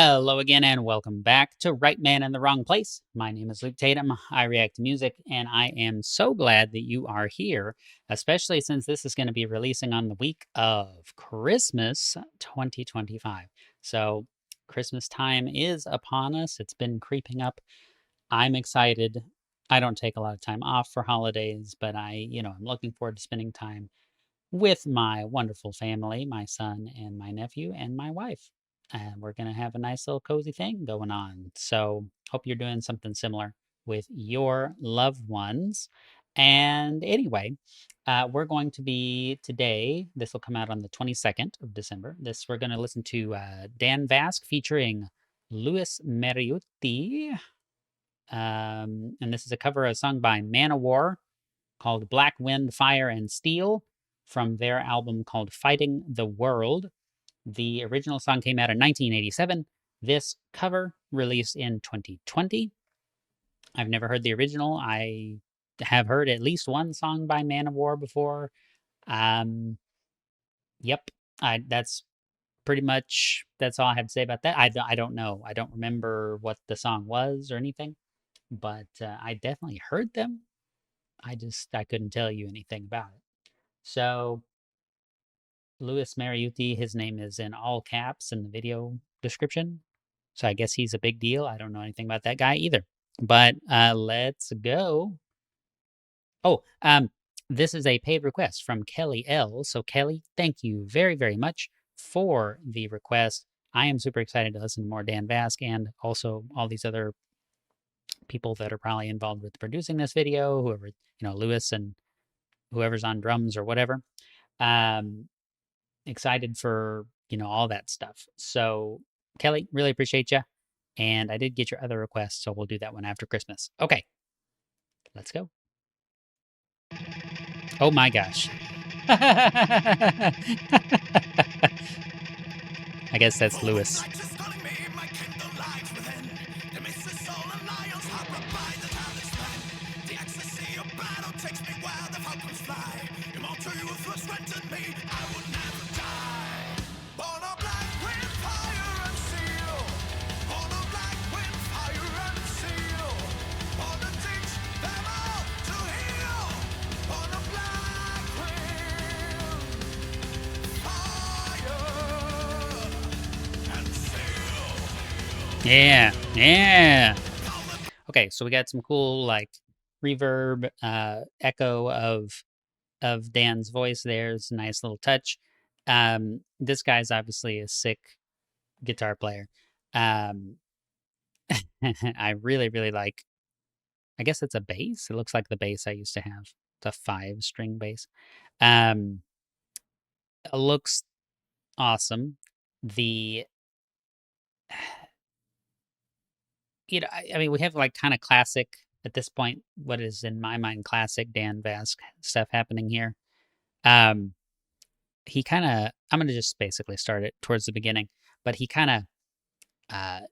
Hello again, and welcome back to Right Man in the Wrong Place. My name is Luke Tatum. I react to music, and I am so glad that you are here, especially since this is going to be releasing on the week of Christmas 2025. So, Christmas time is upon us. It's been creeping up. I'm excited. I don't take a lot of time off for holidays, but I'm looking forward to spending time with my wonderful family, my son and my nephew and my wife. And we're going to have a nice little cozy thing going on. So, hope you're doing something similar with your loved ones. And anyway, we're going to be today, this will come out on the 22nd of December. We're going to listen to Dan Vasc featuring Louis Mariutti. And this is a cover of a song by Manowar called Black Wind, Fire, and Steel from their album called Fighting the World. The original song came out in 1987. This cover released in 2020. I've never heard the original. I have heard at least one song by Manowar before. Yep, that's pretty much that's all I have to say about that. I don't know. I don't remember what the song was or anything, but I definitely heard them. I couldn't tell you anything about it. So Louis Mariutti, his name is in all caps in the video description. So I guess he's a big deal. I don't know anything about that guy either. But let's go. Oh, this is a paid request from KellyL. So Kelly, thank you very, very much for the request. I am super excited to listen to more Dan Vasc and also all these other people that are probably involved with producing this video, whoever, Louis and whoever's on drums or whatever. Excited for, all that stuff. So, Kelly, really appreciate you. And I did get your other request, so we'll do that one after Christmas. Okay, let's go. Oh my gosh. I guess that's Louis. Yeah. Okay, so we got some cool like reverb, echo of Dan's voice there. It's a nice little touch. This guy's obviously a sick guitar player. I really, really like. I guess it's a bass. It looks like the bass I used to have. It's a 5-string bass. It looks awesome. The I mean, we have like kind of classic at this point. What is in my mind classic Dan Vasc stuff happening here. He kind of. I'm gonna just basically start it towards the beginning, but he kind of,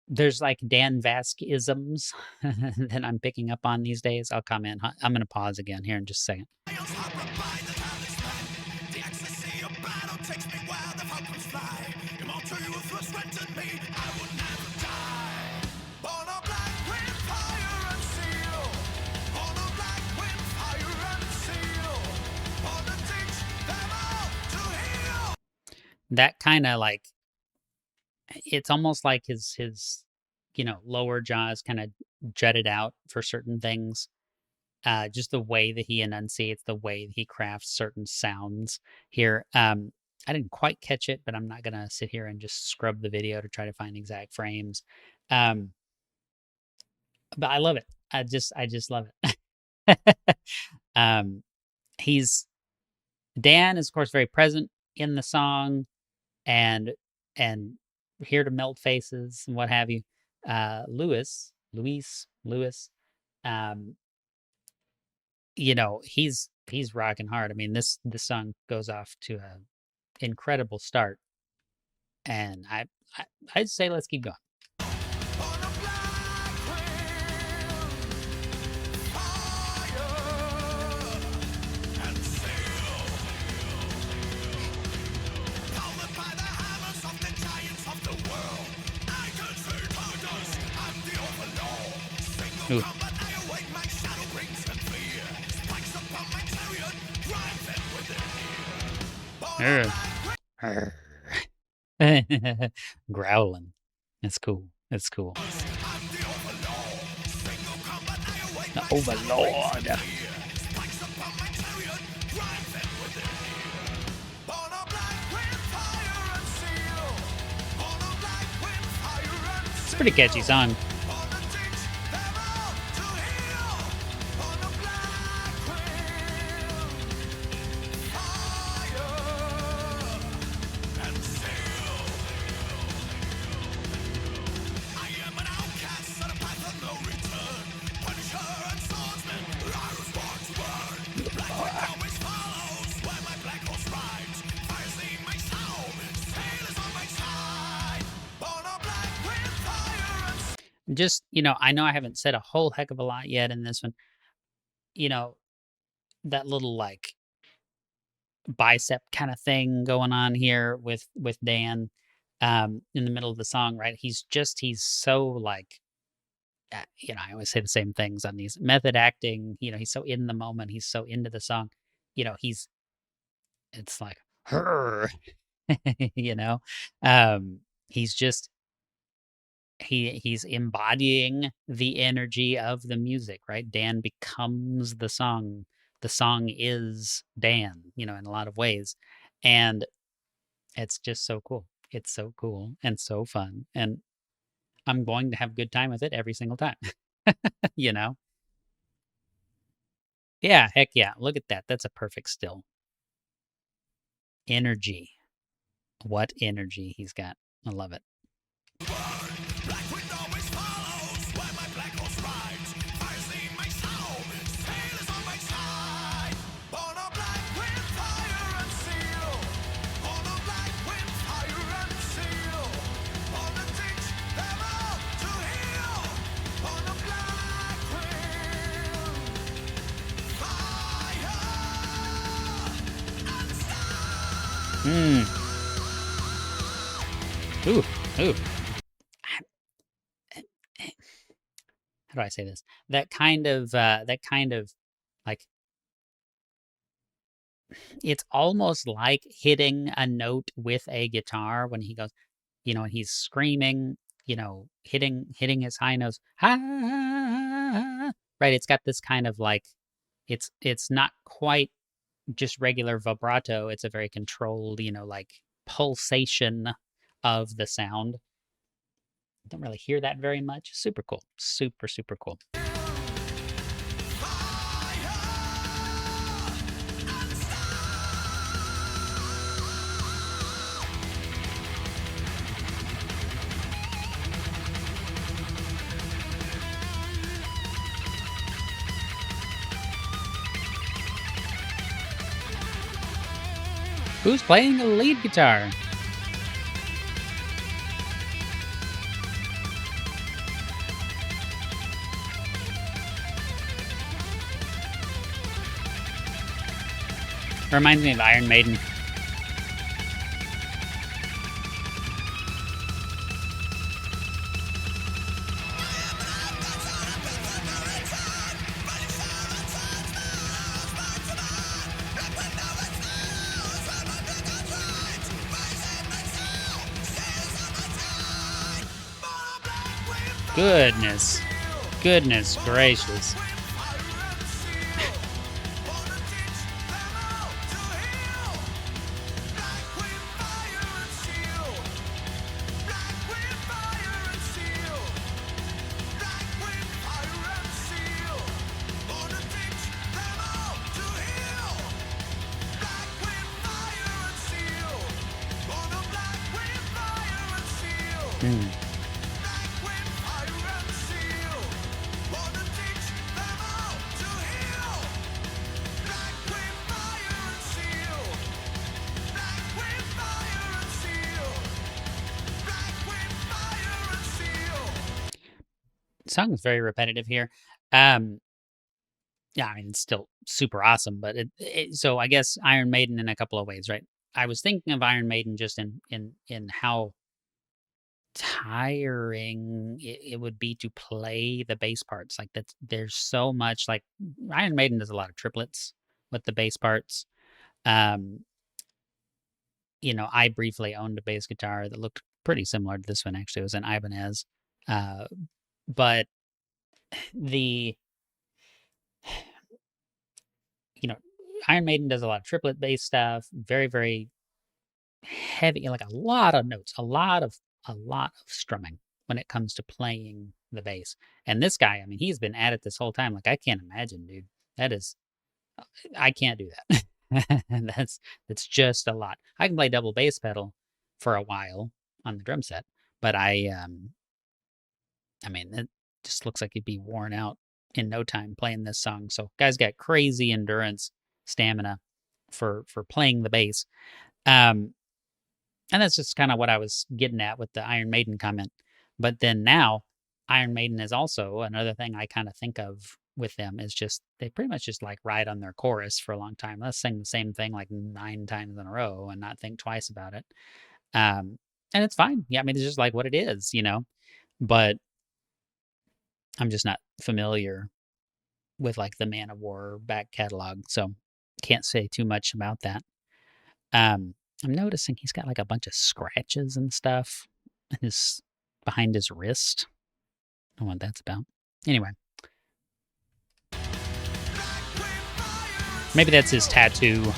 there's like Dan Vasc isms that I'm picking up on these days. I'll comment. I'm gonna pause again here in just a second. That kind of like it's almost like his lower jaw is kind of jutted out for certain things. Just the way that he enunciates, the way that he crafts certain sounds here. I didn't quite catch it, but I'm not gonna sit here and just scrub the video to try to find exact frames. But I love it. I just love it. He's Dan is of course very present in the song and here to melt faces and what have you. Louis, he's rocking hard. I mean, this song goes off to a incredible start, and I'd say let's keep going. Ooh. Arr. Arr. Growling. That's cool. That's cool. The Overlord. It's a pretty catchy song. Just, I know I haven't said a whole heck of a lot yet in this one. You know, that little like bicep kind of thing going on here with Dan in the middle of the song, right? He's so like I always say the same things on these method acting, he's so in the moment, he's so into the song. He's it's like her, you know. He's just he's embodying the energy of the music, right? Dan becomes the song. The song is Dan, in a lot of ways. And it's just so cool. It's so cool and so fun. And I'm going to have good time with it every single time. you know? Yeah, heck yeah. Look at that. That's a perfect still. Energy. What energy he's got. I love it. Mm. Ooh, ooh. How do I say this? That kind of like it's almost like hitting a note with a guitar when he goes, and he's screaming, hitting his high notes. Ah, right. It's got this kind of like it's not quite just regular vibrato. It's a very controlled, like pulsation of the sound. Don't really hear that very much. Super cool. Super, super cool. Who's playing the lead guitar? Reminds me of Iron Maiden. Goodness. Goodness gracious. Song is very repetitive here. Yeah, I mean, it's still super awesome, but so I guess Iron Maiden in a couple of ways, right? I was thinking of Iron Maiden just in how tiring it would be to play the bass parts. Like there's so much. Like Iron Maiden does a lot of triplets with the bass parts. Um, I briefly owned a bass guitar that looked pretty similar to this one. Actually, it was an Ibanez. Uh, but the you know, Iron Maiden does a lot of triplet bass stuff, very, very heavy, like a lot of notes, a lot of strumming when it comes to playing the bass. And this guy, I mean, he's been at it this whole time. Like I can't imagine, dude. That is, I can't do that. And that's just a lot. I can play double bass pedal for a while on the drum set, but I mean, it just looks like he'd be worn out in no time playing this song. So, guy's got crazy endurance, stamina for playing the bass. Um, and that's just kind of what I was getting at with the Iron Maiden comment. But then now, Iron Maiden is also another thing I kind of think of with them is just they pretty much just like ride on their chorus for a long time. Let's sing the same thing like 9 times in a row and not think twice about it. And it's fine. Yeah, I mean, it's just like what it is. But I'm just not familiar with like the Manowar back catalog, so can't say too much about that. I'm noticing he's got like a bunch of scratches and stuff in his behind his wrist. I don't know what that's about. Anyway, maybe that's his tattoo.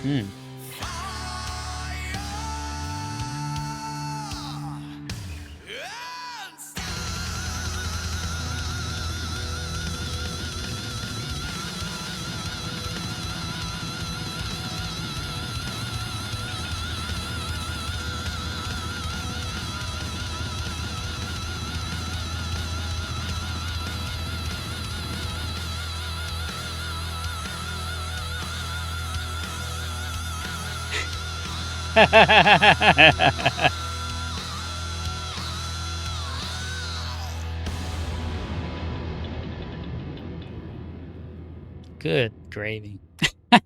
Hmm. Good gravy. I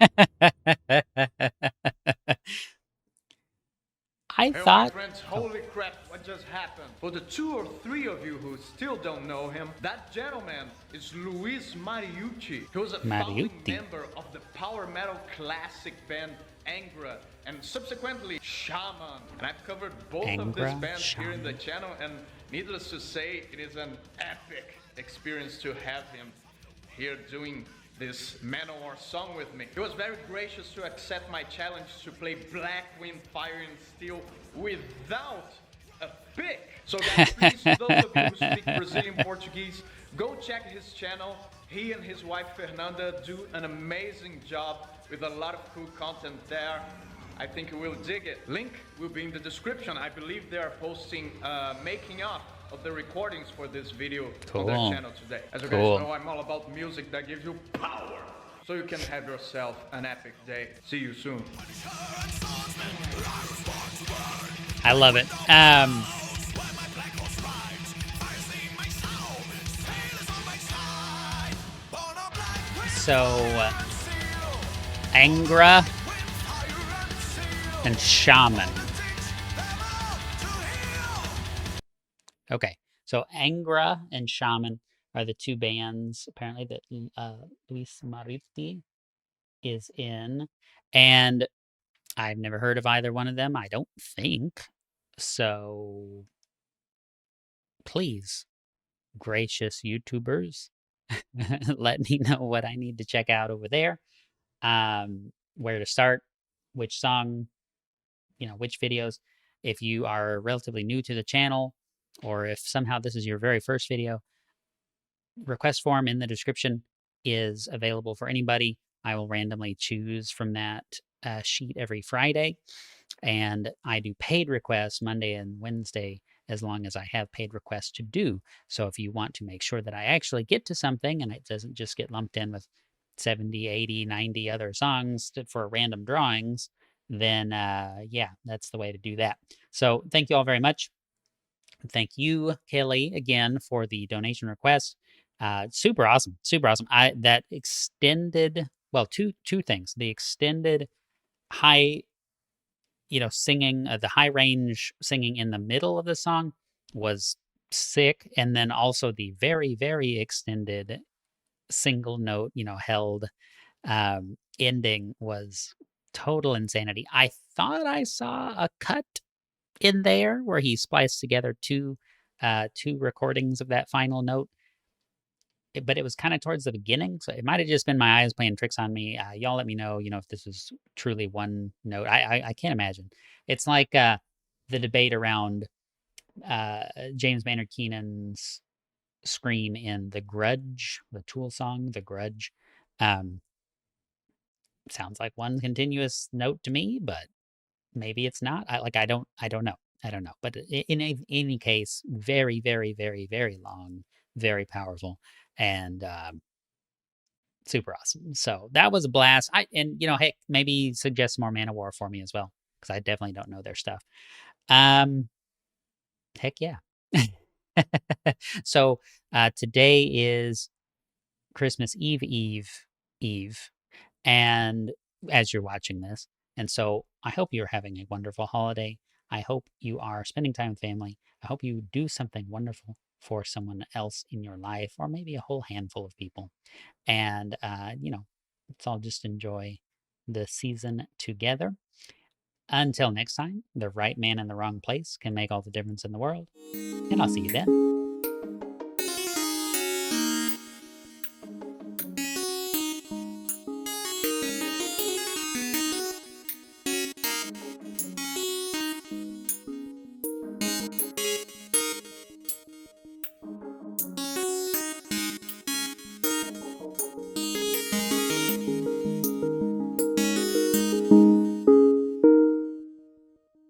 Hey, my thought. friends, Oh, holy crap, what just happened? For the 2 or 3 of you who still don't know him, that gentleman is Luis Mariutti. He was a founding Mariutti. member of the power metal classic band Angra and subsequently Shaman. And I've covered both of these Angra, bands here in the Shaman. channel, and needless to say, it is an epic experience to have him here doing this Manowar song with me. He was very gracious to accept my challenge to play Black Wind, Fire and Steel without a pick. So guys, please, those of you who speak Brazilian Portuguese, go check his channel. He and his wife Fernanda do an amazing job with a lot of cool content there. I think you will dig it. Link will be in the description. I believe they are posting making up of the recordings for this video on their channel today. As you guys know, I'm all about music that gives you power, so you can have yourself an epic day. See you soon. I love it. So, Angra and Shaman. Okay, so Angra and Shaman are the 2 bands apparently that Luis Mariutti is in, and I've never heard of either one of them, I don't think. So please, gracious YouTubers, let me know what I need to check out over there. Where to start, which song, which videos. If you are relatively new to the channel, or if somehow this is your very first video, request form in the description is available for anybody. I will randomly choose from that sheet every Friday. And I do paid requests Monday and Wednesday as long as I have paid requests to do. So if you want to make sure that I actually get to something and it doesn't just get lumped in with 70, 80, 90 other songs for random drawings, then yeah, that's the way to do that. So thank you all very much. Thank you, Kelly, again for the donation request. Super awesome, super awesome. I that extended well two things. The extended high, singing the high range singing in the middle of the song was sick, and then also the very extended single note, held ending was total insanity. I thought I saw a cut in there where he spliced together two recordings of that final note, but it was kind of towards the beginning, so it might have just been my eyes playing tricks on me. Y'all let me know, if this was truly one note. I can't imagine. It's like the debate around James Maynard Keenan's scream in The Grudge, the Tool song, The Grudge. Um, Sounds like one continuous note to me, but maybe it's not. I don't know. I don't know. But in any case, very long, very powerful, and super awesome. So that was a blast. Heck, maybe suggest more Manowar for me as well, because I definitely don't know their stuff. Um, Heck yeah. So today is Christmas Eve, and as you're watching this, and so I hope you're having a wonderful holiday. I hope you are spending time with family. I hope you do something wonderful for someone else in your life, or maybe a whole handful of people. And let's all just enjoy the season together. Until next time, the right man in the wrong place can make all the difference in the world, and I'll see you then.